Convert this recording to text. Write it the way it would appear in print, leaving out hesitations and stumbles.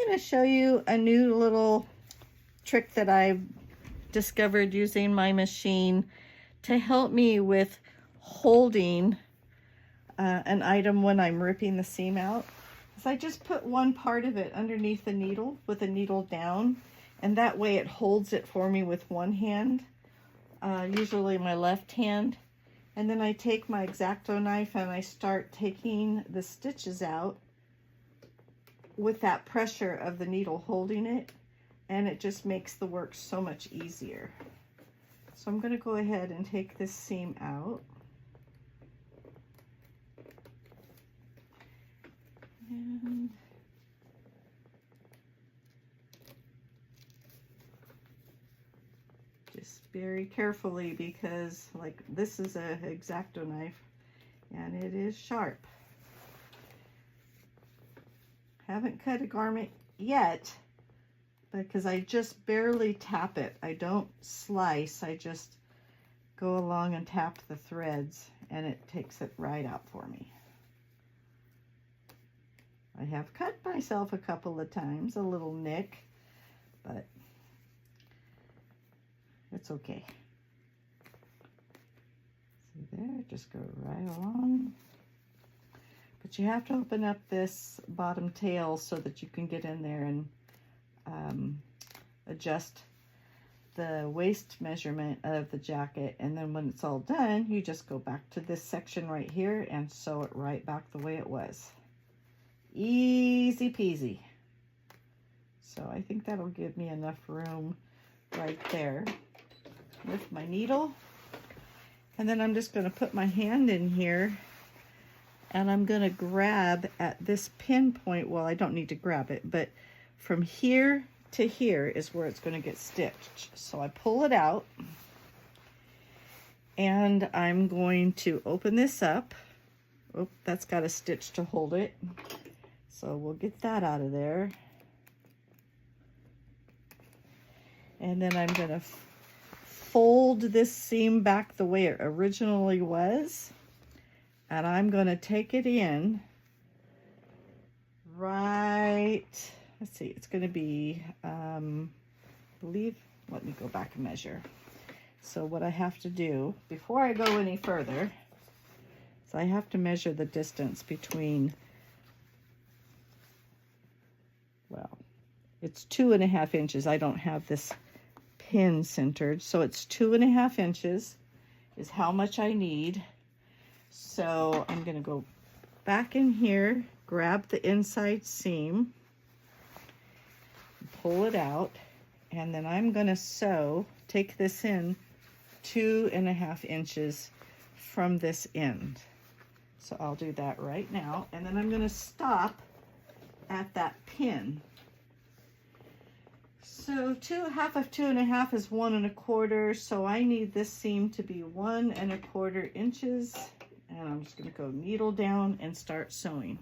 going to show you a new little trick that I've discovered using my machine to help me with holding an item when I'm ripping the seam out. So I just put one part of it underneath the needle with the needle down, and that way it holds it for me with one hand, usually my left hand. And then I take my X-Acto knife and I start taking the stitches out with that pressure of the needle holding it, and it just makes the work so much easier. So I'm going to go ahead and take this seam out. And just very carefully, because like this is a X-Acto knife and it is sharp. Haven't cut a garment yet because I just barely tap it. I don't slice, I just go along and tap the threads and it takes it right out for me. I have cut myself a couple of times, a little nick, but it's okay. See there, just go right along. But you have to open up this bottom tail so that you can get in there and adjust the waist measurement of the jacket. And then when it's all done, you just go back to this section right here and sew it right back the way it was. Easy peasy. So I think that'll give me enough room right there with my needle. And then I'm just going to put my hand in here and I'm going to grab at this pinpoint. Well, I don't need to grab it, but from here to here is where it's going to get stitched. So I pull it out and I'm going to open this up. Oh, that's got a stitch to hold it. So we'll get that out of there. And then I'm going to fold this seam back the way it originally was. And I'm going to take it in right, let's see, it's going to be, I believe, let me go back and measure. So what I have to do before I go any further, so I have to measure the distance between, well, it's 2.5 inches. I don't have this pin centered, so it's 2.5 inches is how much I need. So I'm going to go back in here, grab the inside seam, pull it out, and then I'm going to sew, take this in 2.5 inches from this end. So I'll do that right now, and then I'm going to stop at that pin. So half of 2.5 is 1.25, so I need this seam to be 1.25 inches. And I'm just going to go needle down and start sewing.